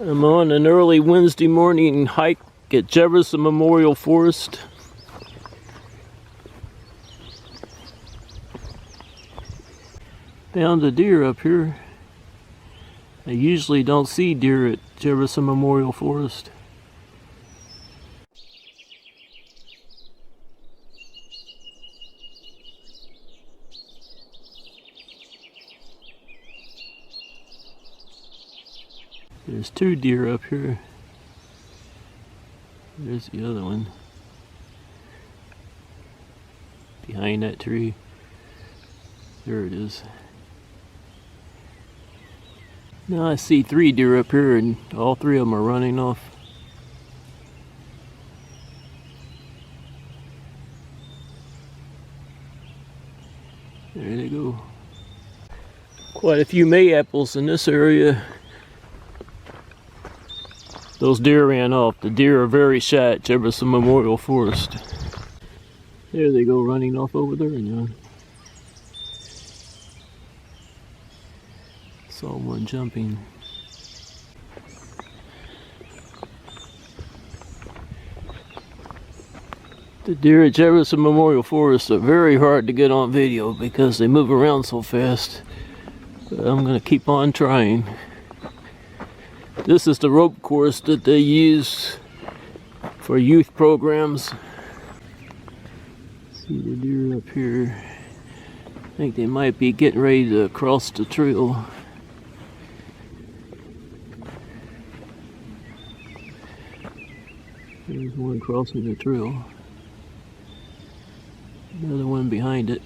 I'm on an early Wednesday morning hike at Jefferson Memorial Forest. Found a deer up here. I usually don't see deer at Jefferson Memorial Forest. There's two deer up here. There's the other one. Behind that tree. There it is. Now I see three deer up here and all three of them are running off. There they go. Quite a few May-apples in this area. Those deer ran off. The deer are very shy at Jefferson Memorial Forest. There they go, running off over there now. Saw one jumping. The deer at Jefferson Memorial Forest are very hard to get on video because they move around so fast. But I'm going to keep on trying. This is the rope course that they use for youth programs. See the deer up here. I think they might be getting ready to cross the trail. There's one crossing the trail. Another one behind it.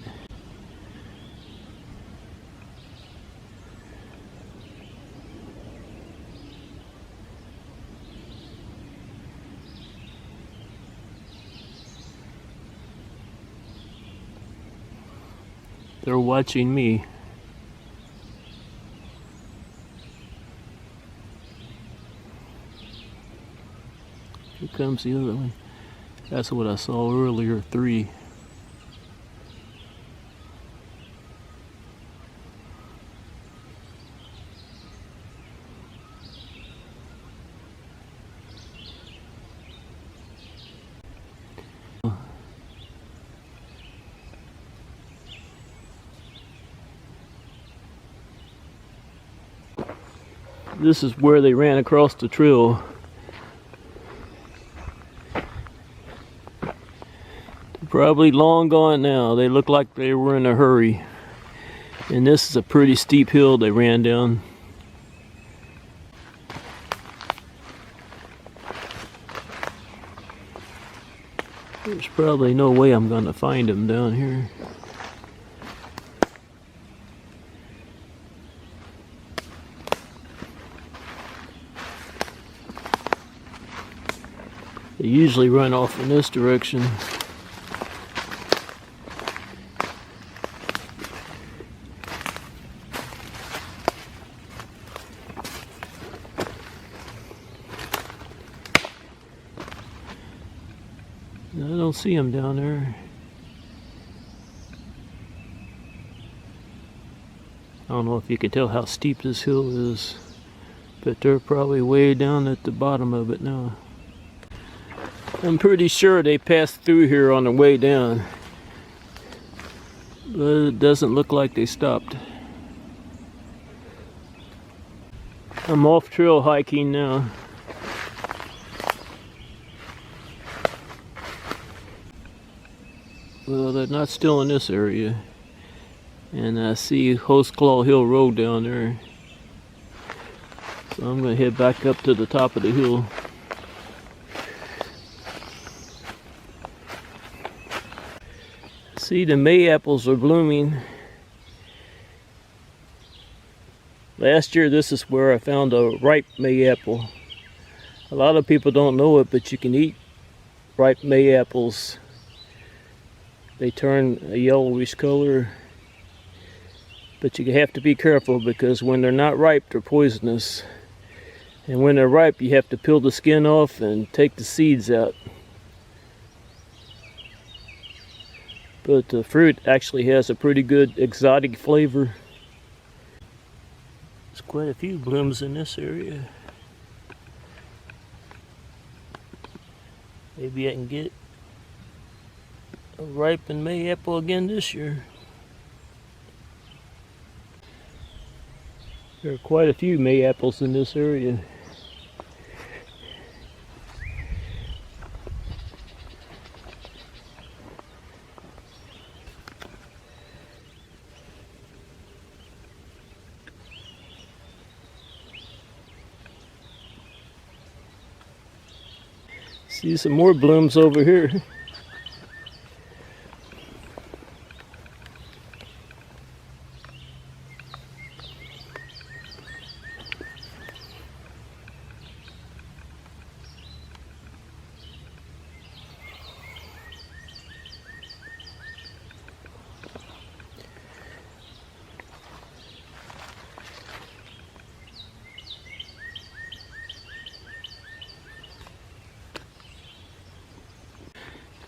They're watching me. Here comes the other one. That's what I saw earlier, three. This is where they ran across the trail. They're probably long gone now. They look like they were in a hurry. And this is a pretty steep hill they ran down. There's probably no way I'm gonna find them down here. They usually run off in this direction. I don't see them down there. I don't know if you can tell how steep this hill is, but they're probably way down at the bottom of it now. I'm pretty sure they passed through here on the way down, but it doesn't look like they stopped. I'm off trail hiking now. Well, they're not still in this area, and I see Host Claw Hill Road down there, so I'm going to head back up to the top of the hill. See, the May-apples are blooming. Last year, this is where I found a ripe May-apple. A lot of people don't know it, but you can eat ripe May-apples. They turn a yellowish color, but you have to be careful because when they're not ripe, they're poisonous. And when they're ripe, you have to peel the skin off and take the seeds out. But the fruit actually has a pretty good exotic flavor. There's quite a few blooms in this area. Maybe I can get a ripened mayapple again this year. There are quite a few mayaples in this area. See some more blooms over here.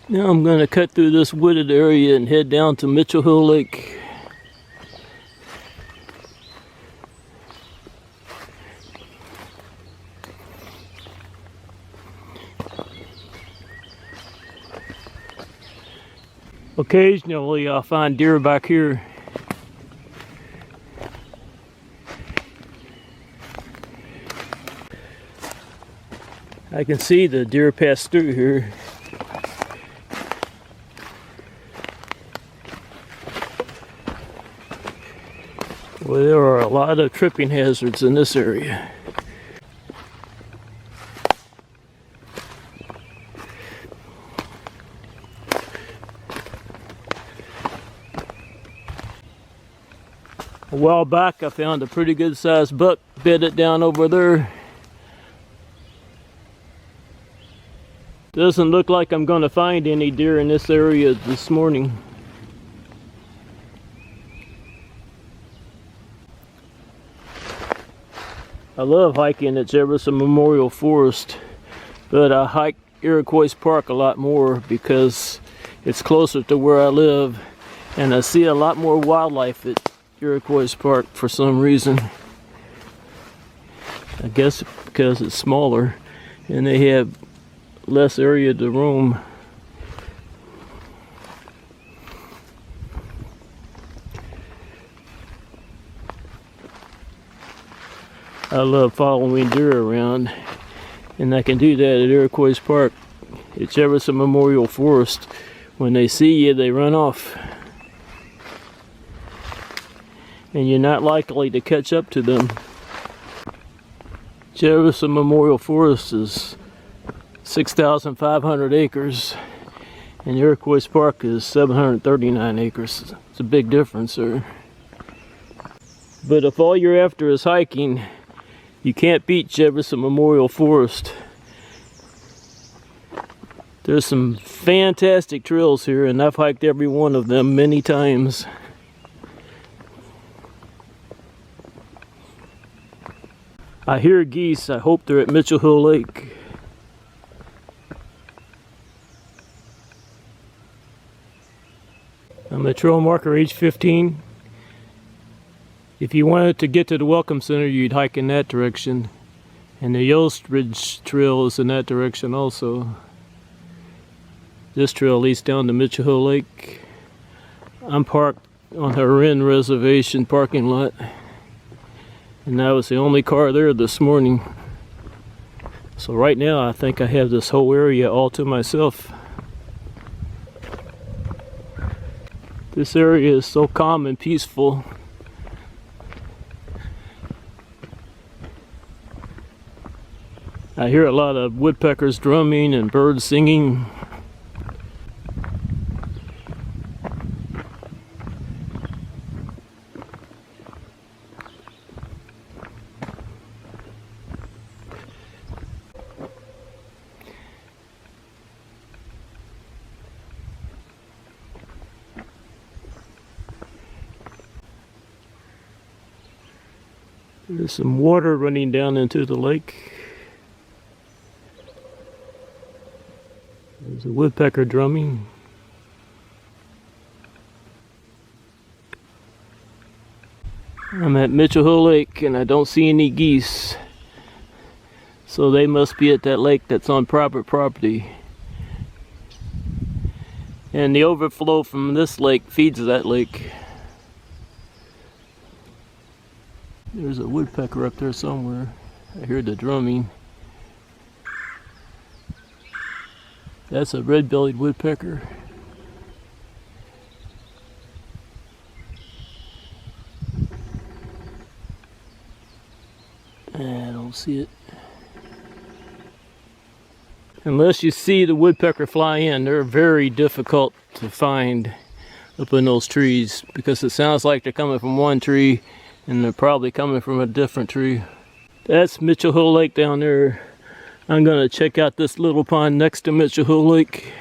Now I'm going to cut through this wooded area and head down to Mitchell Hill Lake. Occasionally I'll find deer back here. I can see the deer pass through here. Well, there are a lot of tripping hazards in this area. A while back I found a pretty good sized buck bedded down over there. Doesn't look like I'm going to find any deer in this area this morning. I love hiking at Jefferson Memorial Forest, but I hike Iroquois Park a lot more because it's closer to where I live, and I see a lot more wildlife at Iroquois Park for some reason. I guess because it's smaller and they have less area to roam. I love following deer around, and I can do that at Iroquois Park at Jefferson Memorial Forest. When they see you, they run off, and you're not likely to catch up to them. Jefferson Memorial Forest is 6,500 acres, and Iroquois Park is 739 acres. It's a big difference there. But if all you're after is hiking, you can't beat Jefferson Memorial Forest. There's some fantastic trails here, and I've hiked every one of them many times. I hear geese. I hope they're at Mitchell Hill Lake. I'm a trail marker age 15. If you wanted to get to the Welcome Center, you'd hike in that direction. And the Yost Ridge Trail is in that direction also. This trail leads down to Mitchell Hill Lake. I'm parked on the Wren Reservation parking lot, and I was the only car there this morning. So right now I think I have this whole area all to myself. This area is so calm and peaceful. I hear a lot of woodpeckers drumming and birds singing. There's some water running down into the lake. There's a woodpecker drumming. I'm at Mitchell Hill Lake and I don't see any geese. So they must be at that lake that's on private property. And the overflow from this lake feeds that lake. There's a woodpecker up there somewhere. I hear the drumming. That's a red-bellied woodpecker. I don't see it. Unless you see the woodpecker fly in, they're very difficult to find up in those trees because it sounds like they're coming from one tree and they're probably coming from a different tree. That's Mitchell Hill Lake down there. I'm gonna check out this little pond next to Mitchell Hill Lake.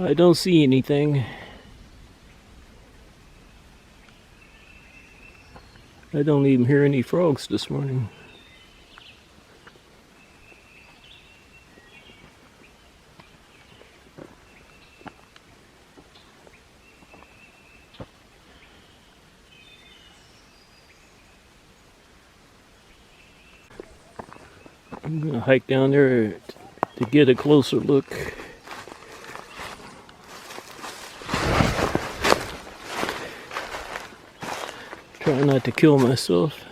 I don't see anything. I don't even hear any frogs this morning. I'm gonna hike down there to get a closer look. Try not to kill myself.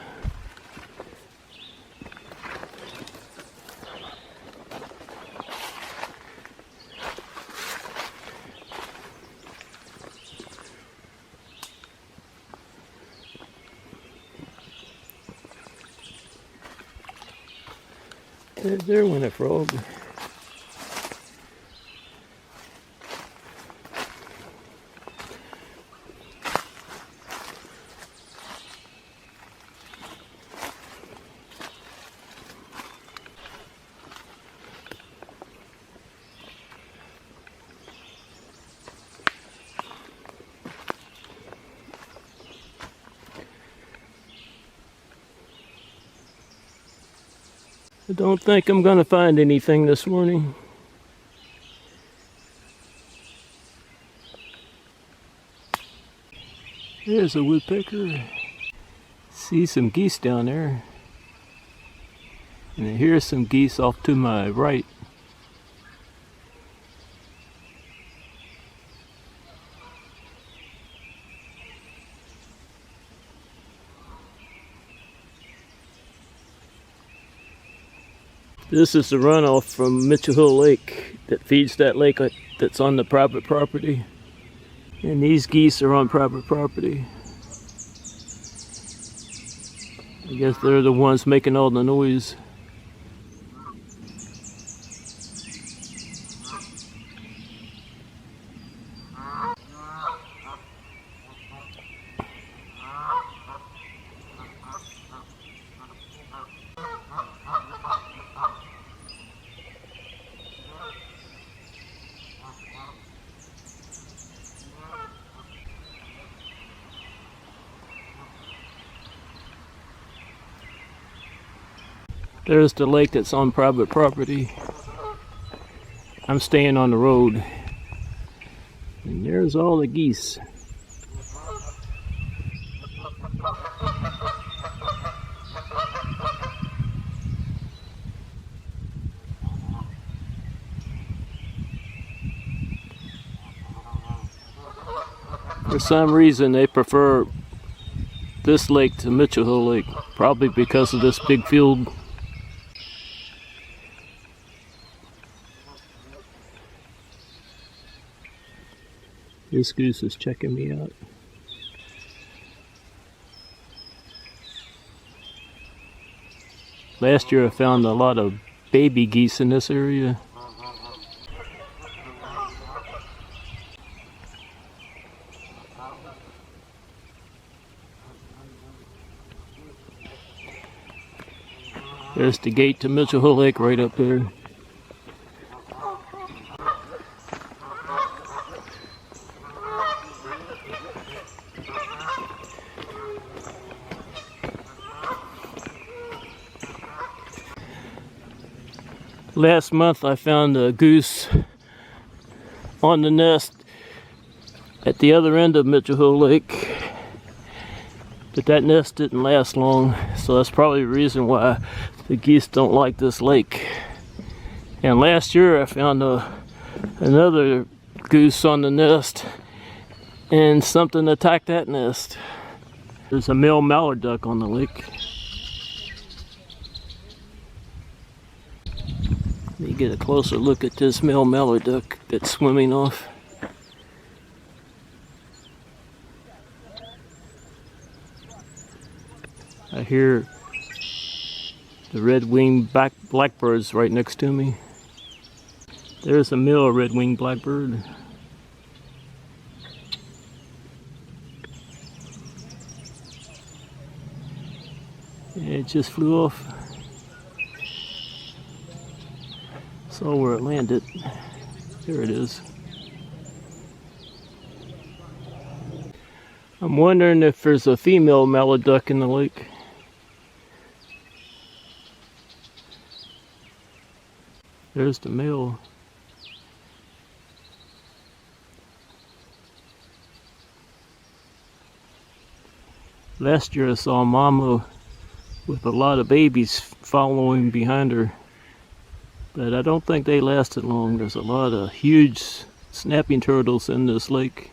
There went a frog. I don't think I'm gonna find anything this morning. There's a woodpecker. See some geese down there. And here's some geese off to my right. This is the runoff from Mitchell Hill Lake that feeds that lake that's on the private property. And these geese are on private property. I guess they're the ones making all the noise. There's the lake that's on private property. I'm staying on the road. And there's all the geese. For some reason they prefer this lake to Mitchell Hill Lake, probably because of this big field. This goose is checking me out. Last year I found a lot of baby geese in this area. There's the gate to Mitchell Hill Lake right up there. Last month I found a goose on the nest at the other end of Mitchell Hill Lake, but that nest didn't last long, so that's probably the reason why the geese don't like this lake. And last year I found another goose on the nest, and something attacked that nest. There's a male mallard duck on the lake. Let me get a closer look at this male mallard duck that's swimming off. I hear the red-winged blackbirds right next to me. There's a male red-winged blackbird. It just flew off. Saw where it landed. There it is. I'm wondering if there's a female mallard duck in the lake. There's the male. Last year I saw a mama with a lot of babies following behind her, but I don't think they lasted long. There's a lot of huge snapping turtles in this lake.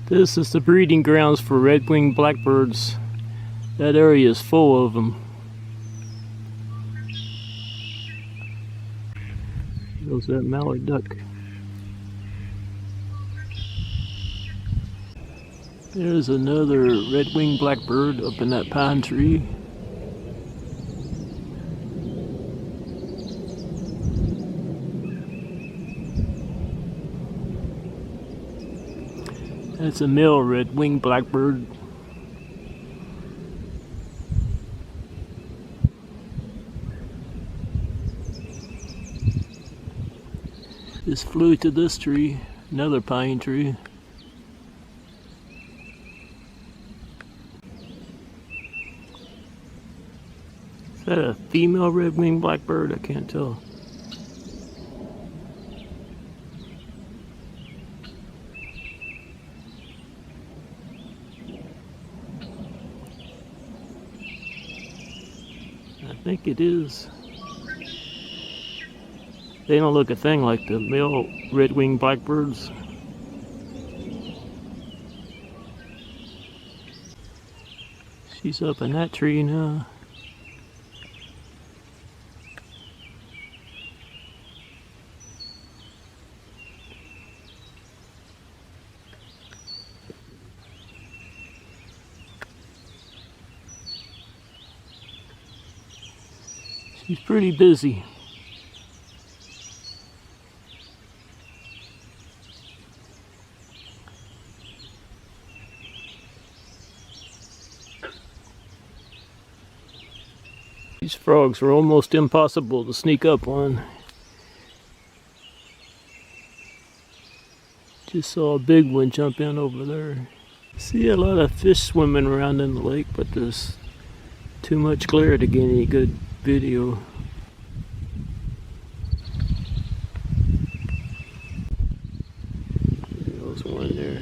This is the breeding grounds for red-winged blackbirds. That area is full of them. There's that mallard duck. There's another red-winged blackbird up in that pine tree. That's a male red-winged blackbird. Just flew to this tree, another pine tree. Is that a female red-winged blackbird? I can't tell. I think it is. They don't look a thing like the male red-winged blackbirds. She's up in that tree now. She's pretty busy. These frogs are almost impossible to sneak up on. Just saw a big one jump in over there. See a lot of fish swimming around in the lake, but there's too much glare to get any good video. There's one there.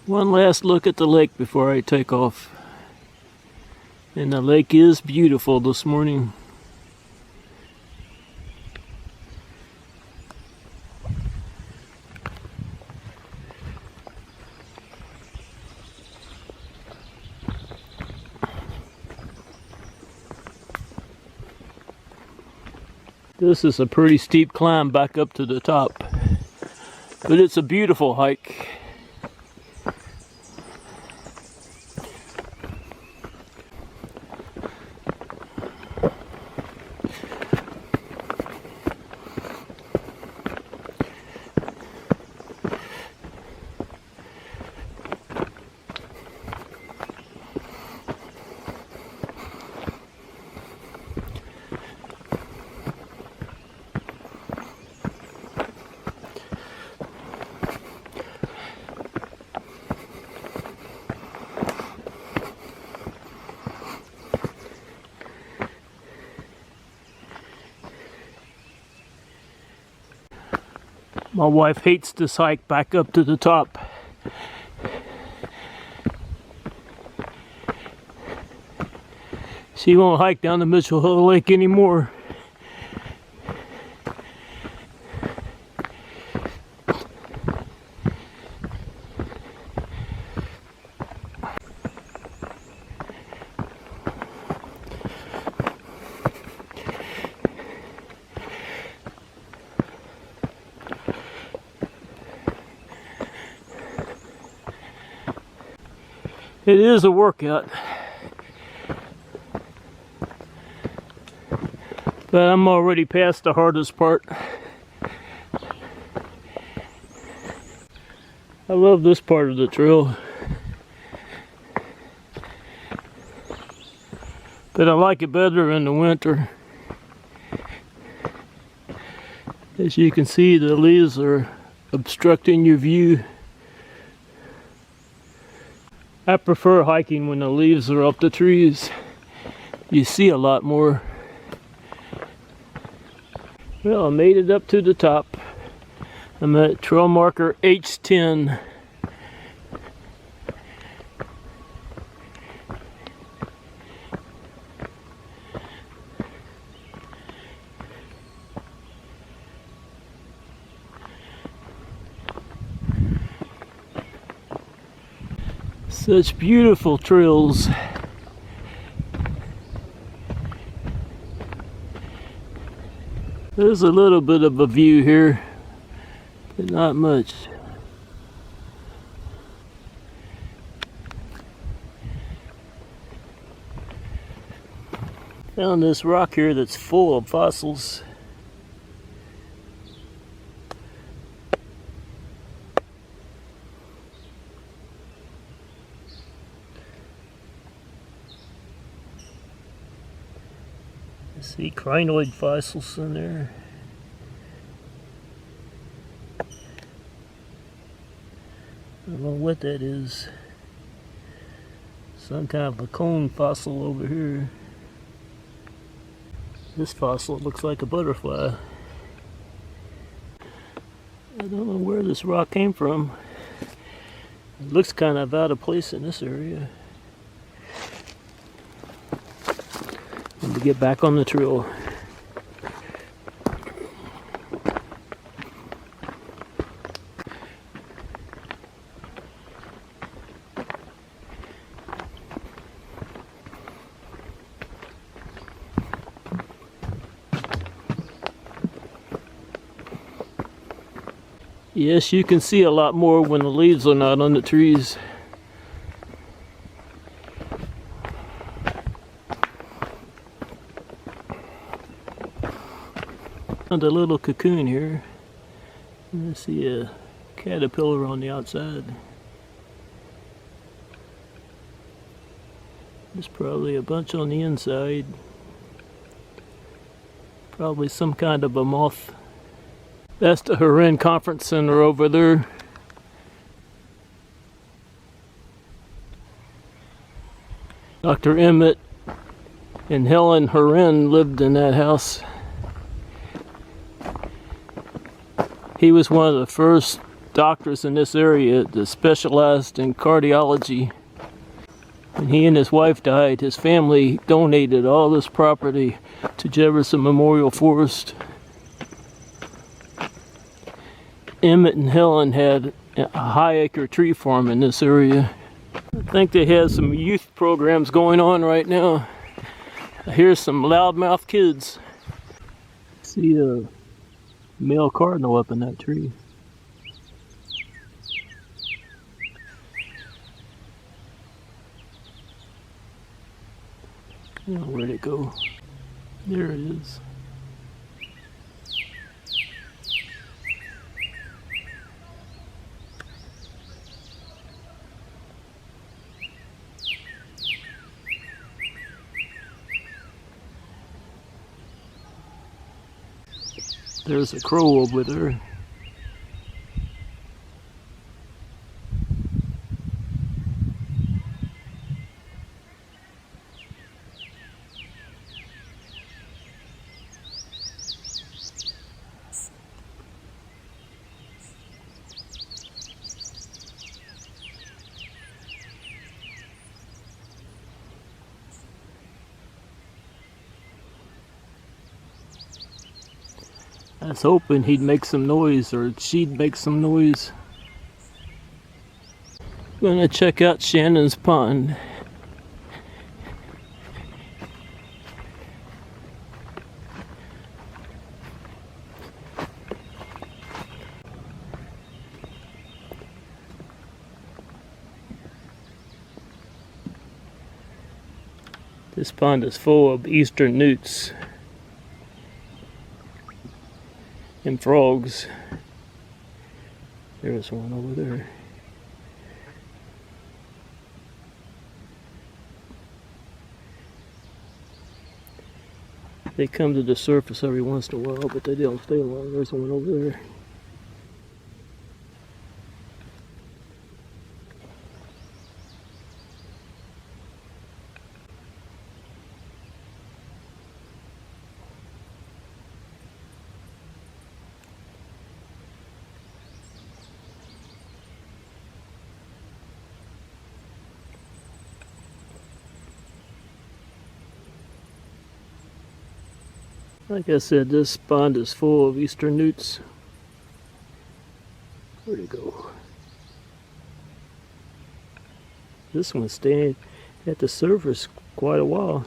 One last look at the lake before I take off. And the lake is beautiful this morning. This is a pretty steep climb back up to the top, but it's a beautiful hike. My wife hates this hike back up to the top. She won't hike down the Mitchell Hill Lake anymore. It is a workout, but I'm already past the hardest part. I love this part of the trail, but I like it better in the winter. As you can see, the leaves are obstructing your view. I prefer hiking when the leaves are off the trees. You see a lot more. Well, I made it up to the top. I'm at trail marker H10. Such beautiful trails. There's a little bit of a view here, but not much. Found this rock here that's full of fossils. See crinoid fossils in there. I don't know what that is. Some kind of a cone fossil over here. This fossil looks like a butterfly. I don't know where this rock came from. It looks kind of out of place in this area. To get back on the trail. Yes, you can see a lot more when the leaves are not on the trees. Found a little cocoon here. I see a caterpillar on the outside. There's probably a bunch on the inside. Probably some kind of a moth. That's the Huron Conference Center over there. Dr. Emmett and Helen Huron lived in that house. He was one of the first doctors in this area that specialized in cardiology. When he and his wife died, his family donated all this property to Jefferson Memorial Forest. Emmett and Helen had a high-acre tree farm in this area. I think they have some youth programs going on right now. Here's some loudmouth kids. See a male cardinal up in that tree. Oh, where'd it go? There it is. There's a crow over there. I was hoping he'd make some noise, or she'd make some noise. Gonna check out Shannon's pond. This pond is full of eastern newts and frogs. There's one over there. They come to the surface every once in a while, but they don't stay long. There's one over there. Like I said, this pond is full of eastern newts. Where'd it go? This one's staying at the surface quite a while.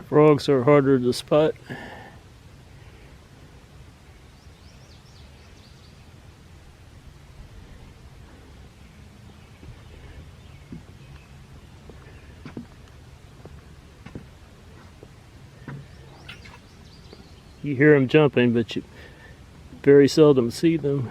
Frogs are harder to spot. You hear them jumping, but you very seldom see them.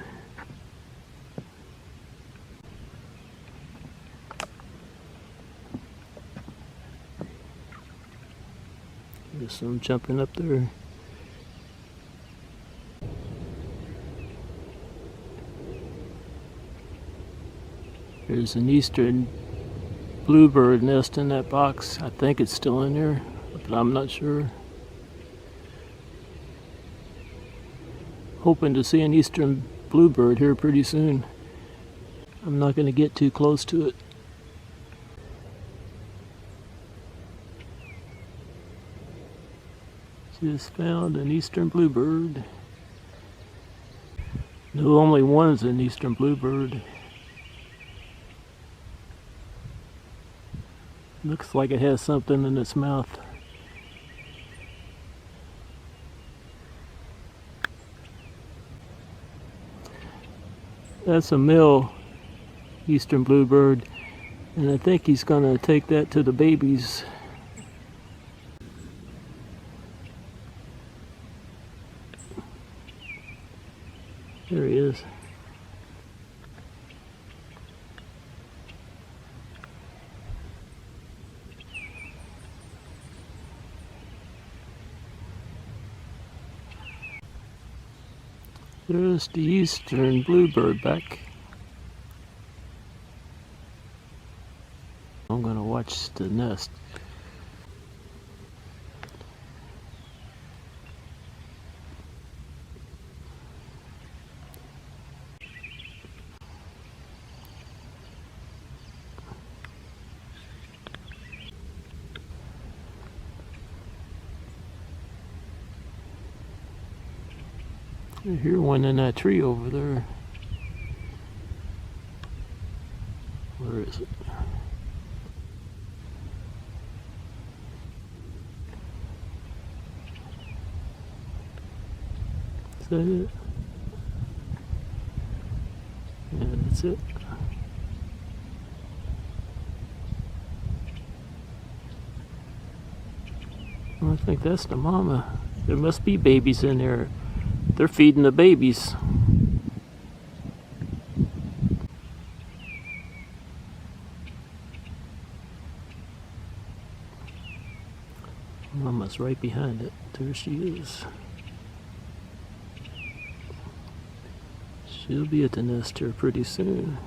There's some jumping up there. There's an eastern bluebird nest in that box. I think it's still in there, but I'm not sure. Hoping to see an eastern bluebird here pretty soon. I'm not going to get too close to it. Just found an eastern bluebird. No, only one's an eastern bluebird. Looks like it has something in its mouth. That's a male eastern bluebird, and I think he's going to take that to the babies. There he is. There's the eastern bluebird back. watch the nest. I hear one in that tree over there. Where is it? Is that it? Yeah, that's it. Well, I think that's the mama. There must be babies in there. They're feeding the babies. Mama's right behind it. There she is. She'll be at the nest here pretty soon.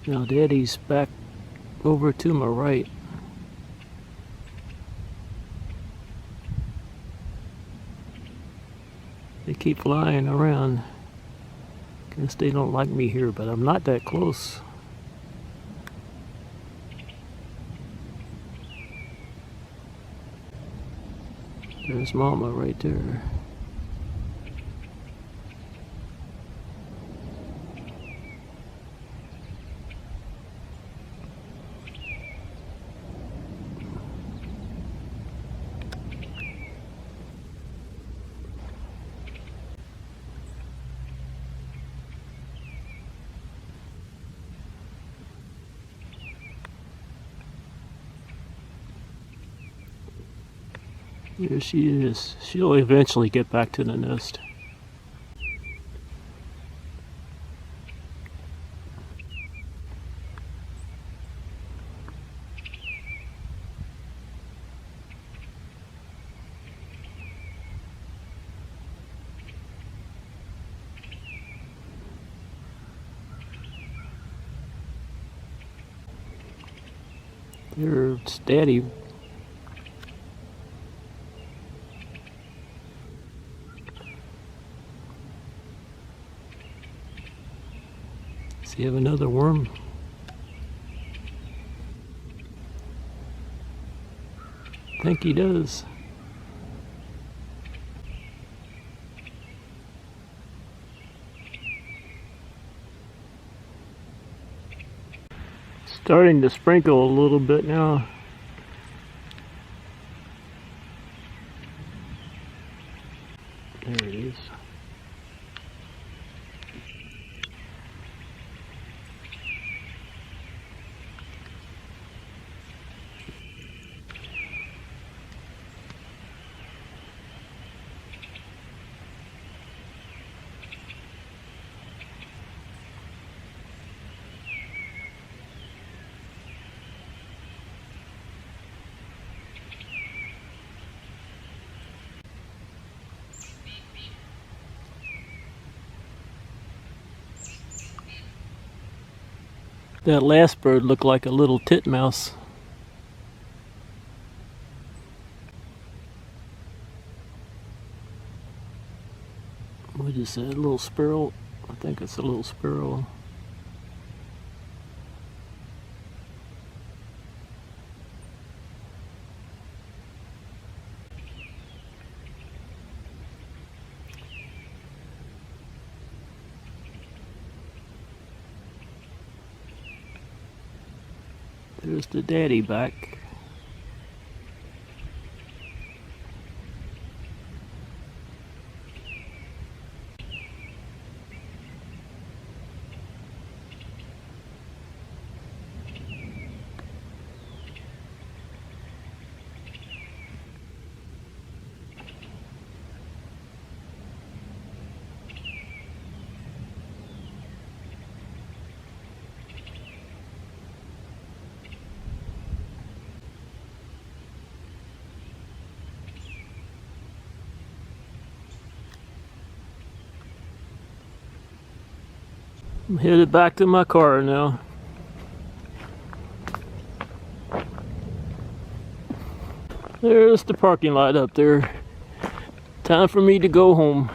Now Daddy's back over to my right. They keep flying around. Guess they don't like me here, but I'm not that close. There's Mama right there. There she is. She'll eventually get back to the nest. There's Daddy. Does he have another worm? I think he does. Starting to sprinkle a little bit now. There it is. That last bird looked like a little titmouse. What is that, a little sparrow? I think it's a little sparrow. There's the daddy back. I'm headed back to my car now. There's the parking lot up there. Time for me to go home.